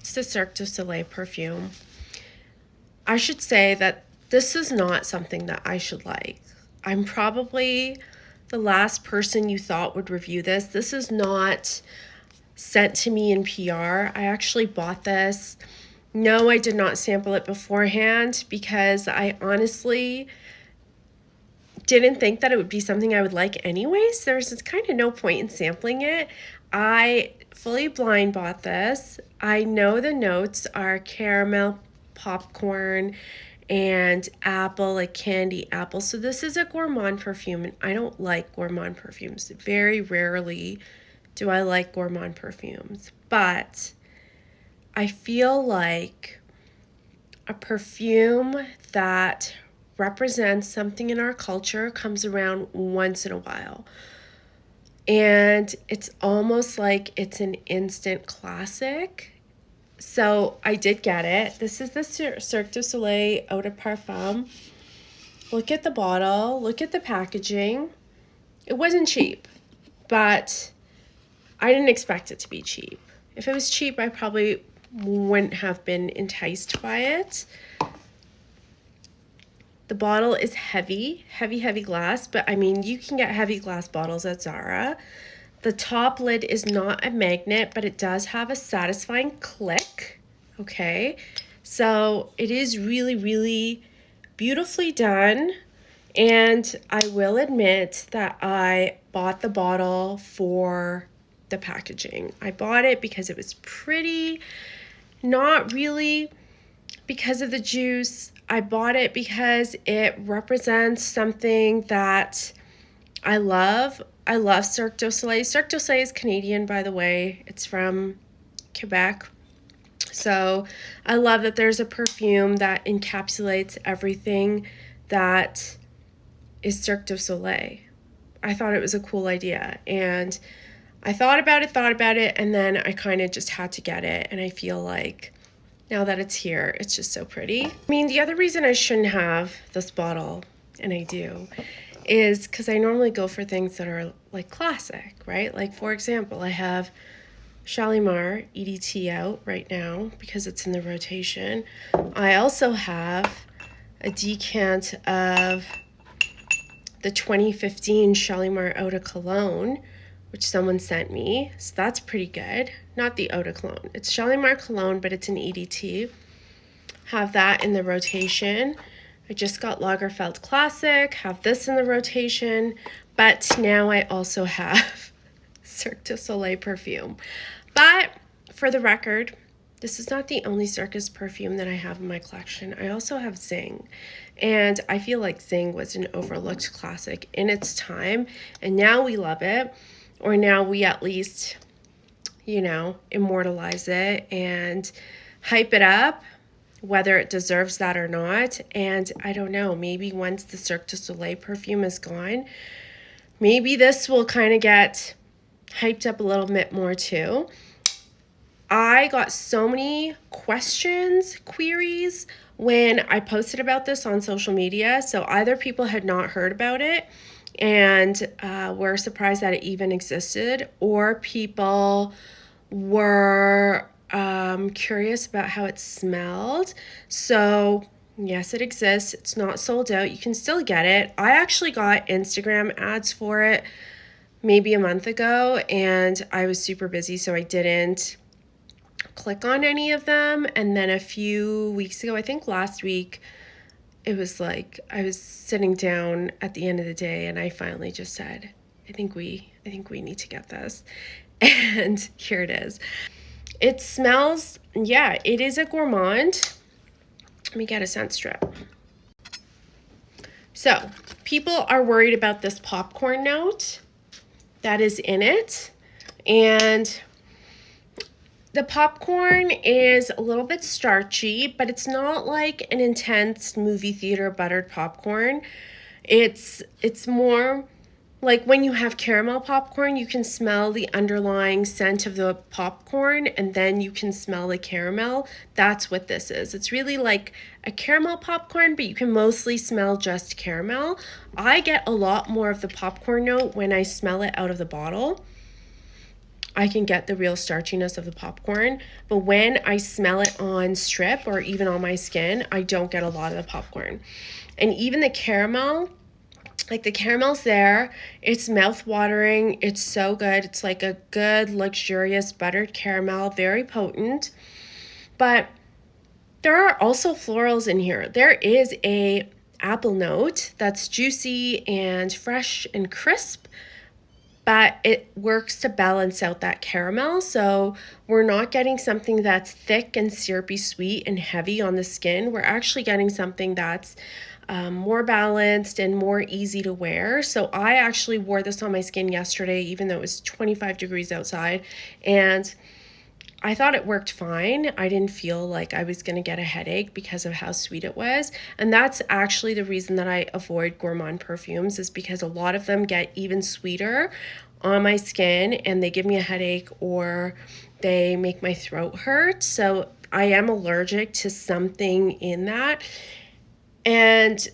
It's the Cirque du Soleil perfume. I should say that this is not something that I should like. I'm probably the last person you thought would review this. This is not sent to me in PR. I actually bought this. No, I did not sample it beforehand because I honestly didn't think that it would be something I would like anyways. There's kind of no point in sampling it. I fully blind bought this. I know the notes are caramel, popcorn, and apple, like candy apple. So this is a gourmand perfume, and I don't like gourmand perfumes. Very rarely do I like gourmand perfumes, but I feel like a perfume that represents something in our culture comes around once in a while. And it's almost like it's an instant classic. So I did get it. This is the Cirque du Soleil Eau de Parfum. Look at the bottle. Look at the packaging. It wasn't cheap, but I didn't expect it to be cheap. If it was cheap, I probably wouldn't have been enticed by it. The bottle is heavy glass, but I mean, you can get heavy glass bottles at Zara. The top lid is not a magnet, but it does have a satisfying click, okay? So it is really, really beautifully done. And I will admit that I bought the bottle for the packaging. I bought it because it was pretty, not really because of the juice. I bought it because it represents something that I love. I love Cirque du Soleil. Cirque du Soleil is Canadian, by the way. It's from Quebec. So I love that there's a perfume that encapsulates everything that is Cirque du Soleil. I thought it was a cool idea. And I thought about it, and then I kind of just had to get it. And I feel like now that it's here, it's just so pretty. I mean, the other reason I shouldn't have this bottle, and I do, is because I normally go for things that are like classic, right? Like, for example, I have Shalimar EDT out right now because it's in the rotation. I also have a decant of the 2015 Shalimar Eau de Cologne, which someone sent me. So that's pretty good. Not the Eau de Cologne. It's Shalimar Cologne, but it's an EDT. Have that in the rotation. I just got Lagerfeld Classic. Have this in the rotation. But now I also have Cirque du Soleil perfume. But for the record, this is not the only Circus perfume that I have in my collection. I also have Dzing. And I feel like Dzing was an overlooked classic in its time. And now we love it. Or now we at least, you know, immortalize it and hype it up, whether it deserves that or not. And I don't know, maybe once the Cirque du Soleil perfume is gone, maybe this will kind of get hyped up a little bit more too. I got so many queries when I posted about this on social media. So either people had not heard about it and were surprised that it even existed, or people were curious about how it smelled. So yes, it exists. It's not sold out. You can still get it. I actually got Instagram ads for it maybe a month ago, and I was super busy, so I didn't click on any of them. And then a few weeks ago, I think last week, it was like I was sitting down at the end of the day, and I finally just said, I think we need to get this. And here it is. It smells, yeah, it is a gourmand. Let me get a scent strip. So people are worried about this popcorn note that is in it. And the popcorn is a little bit starchy, but it's not like an intense movie theater buttered popcorn. It's more like when you have caramel popcorn, you can smell the underlying scent of the popcorn, and then you can smell the caramel. That's what this is. It's really like a caramel popcorn, but you can mostly smell just caramel. I get a lot more of the popcorn note when I smell it out of the bottle. I can get the real starchiness of the popcorn. But when I smell it on strip or even on my skin, I don't get a lot of the popcorn. And even the caramel, like the caramel's there, it's mouth-watering, it's so good. It's like a good, luxurious buttered caramel, very potent. But there are also florals in here. There is a apple note that's juicy and fresh and crisp, but it works to balance out that caramel. So we're not getting something that's thick and syrupy sweet and heavy on the skin. We're actually getting something that's more balanced and more easy to wear. So I actually wore this on my skin yesterday, even though it was 25 degrees outside, and I thought it worked fine. I didn't feel like I was going to get a headache because of how sweet it was. And that's actually the reason that I avoid gourmand perfumes, is because a lot of them get even sweeter on my skin and they give me a headache or they make my throat hurt. So I am allergic to something in that. And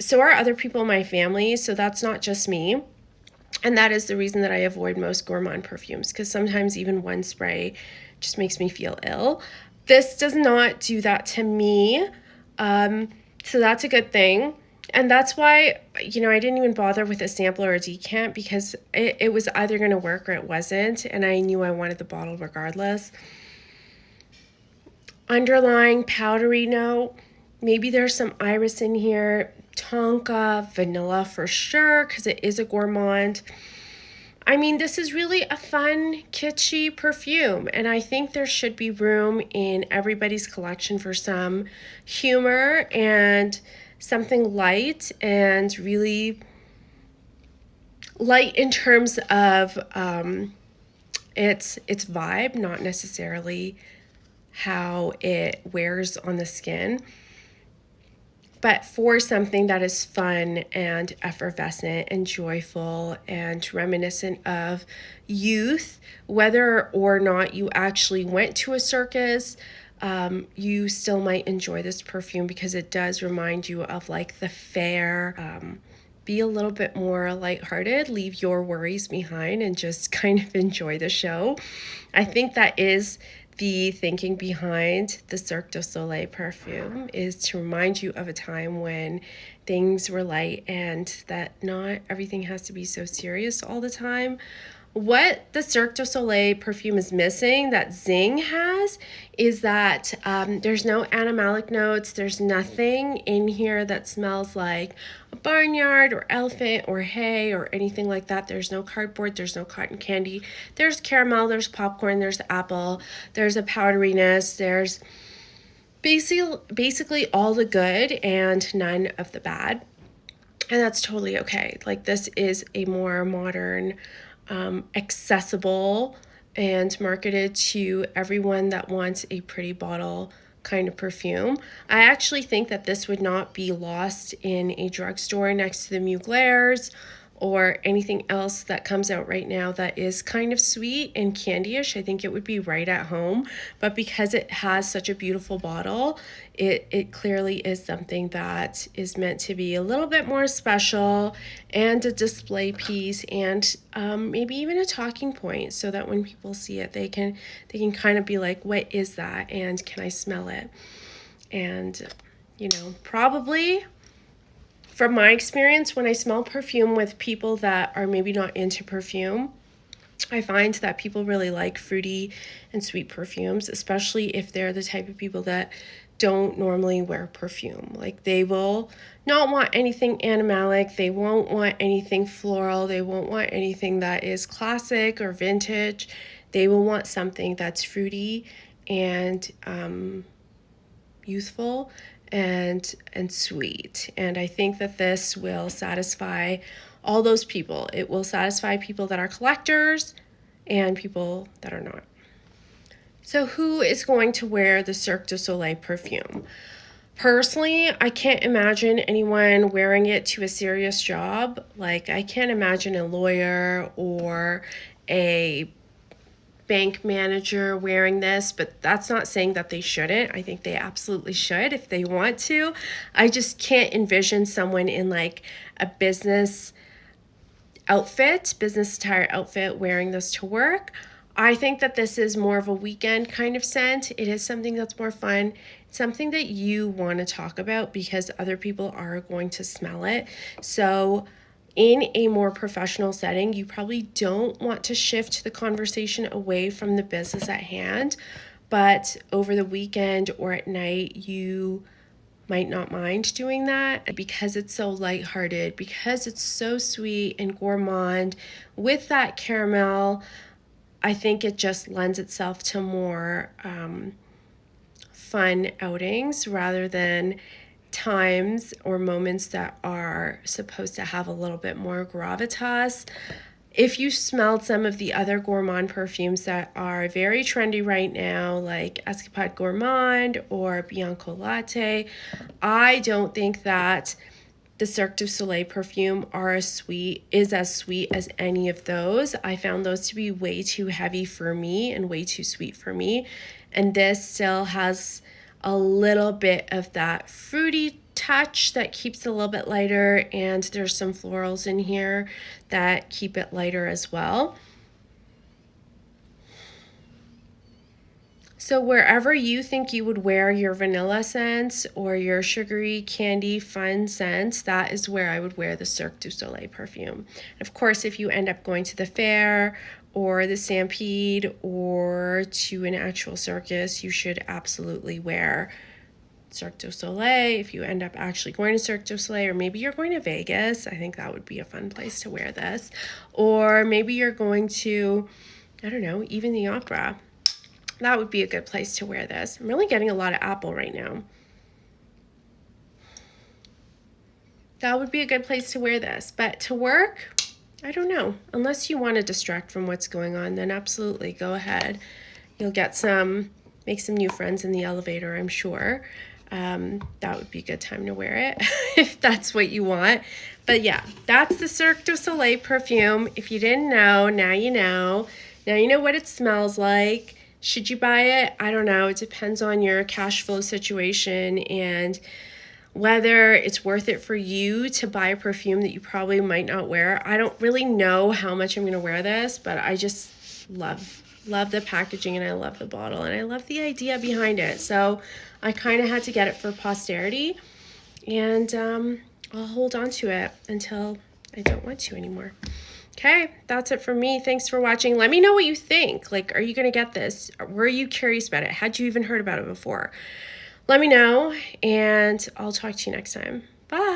so are other people in my family. So that's not just me. And that is the reason that I avoid most gourmand perfumes, because sometimes even one spray just makes me feel ill. This does not do that to me. So that's a good thing. And that's why, I didn't even bother with a sample or a decant, because it was either going to work or it wasn't. And I knew I wanted the bottle regardless. Underlying powdery note. Maybe there's some iris in here. Tonka, vanilla for sure, because it is a gourmand. I mean, this is really a fun, kitschy perfume, and I think there should be room in everybody's collection for some humor and something light, and really light in terms of its vibe, not necessarily how it wears on the skin. But for something that is fun and effervescent and joyful and reminiscent of youth, whether or not you actually went to a circus, you still might enjoy this perfume, because it does remind you of like the fair. Be a little bit more lighthearted, leave your worries behind, and just kind of enjoy the show. I think that is the thinking behind the Cirque du Soleil perfume, is to remind you of a time when things were light and that not everything has to be so serious all the time. What the Cirque du Soleil perfume is missing that Dzing has is that there's no animalic notes. There's nothing in here that smells like a barnyard or elephant or hay or anything like that. There's no cardboard. There's no cotton candy. There's caramel. There's popcorn. There's apple. There's a powderiness. There's basically all the good and none of the bad. And that's totally okay. Like, this is a more modern, accessible and marketed to everyone that wants a pretty bottle kind of perfume. I actually think that this would not be lost in a drugstore next to the Mugler's or anything else that comes out right now that is kind of sweet and candyish. I think it would be right at home, but because it has such a beautiful bottle, it clearly is something that is meant to be a little bit more special and a display piece, and maybe even a talking point, so that when people see it, they can kind of be like, what is that, and can I smell it? And probably from my experience, when I smell perfume with people that are maybe not into perfume, I find that people really like fruity and sweet perfumes, especially if they're the type of people that don't normally wear perfume. Like, they will not want anything animalic, they won't want anything floral, they won't want anything that is classic or vintage. They will want something that's fruity and youthful and sweet. And I think that this will satisfy all those people. It will satisfy people that are collectors and people that are not. So who is going to wear the Cirque du Soleil perfume? Personally, I can't imagine anyone wearing it to a serious job. Like, I can't imagine a lawyer or a bank manager wearing this, but that's not saying that they shouldn't. I think they absolutely should if they want to. I just can't envision someone in like a business attire outfit wearing this to work. I think that this is more of a weekend kind of scent. It is something that's more fun, something that you want to talk about because other people are going to smell it. So in a more professional setting, you probably don't want to shift the conversation away from the business at hand, but over the weekend or at night, you might not mind doing that because it's so lighthearted, because it's so sweet and gourmand with that caramel. I think it just lends itself to more fun outings rather than times or moments that are supposed to have a little bit more gravitas. If you smelled some of the other gourmand perfumes that are very trendy right now, like Escapade Gourmand or Bianco Latte, I don't think that the Cirque du Soleil perfume is as sweet as any of those. I found those to be way too heavy for me and way too sweet for me. And this still has a little bit of that fruity touch that keeps it a little bit lighter, and there's some florals in here that keep it lighter as well. So wherever you think you would wear your vanilla scents or your sugary candy fun scents, that is where I would wear the Cirque du Soleil perfume. Of course, if you end up going to the fair or the Stampede or to an actual circus, you should absolutely wear Cirque du Soleil. If you end up actually going to Cirque du Soleil, or maybe you're going to Vegas, I think that would be a fun place to wear this. Or maybe you're going to, I don't know, even the opera. That would be a good place to wear this. I'm really getting a lot of apple right now. That would be a good place to wear this. But to work, I don't know. Unless you want to distract from what's going on, then absolutely go ahead. You'll make some new friends in the elevator, I'm sure. That would be a good time to wear it if that's what you want. But yeah, that's the Cirque du Soleil perfume. If you didn't know, now you know. Now you know what it smells like. Should you buy it? I don't know. It depends on your cash flow situation and whether it's worth it for you to buy a perfume that you probably might not wear. I don't really know how much I'm going to wear this, but I just love the packaging and I love the bottle and I love the idea behind it. So I kind of had to get it for posterity, and I'll hold on to it until I don't want to anymore. Okay, that's it for me. Thanks for watching. Let me know what you think. Like, are you going to get this? Were you curious about it? Had you even heard about it before? Let me know, and I'll talk to you next time. Bye.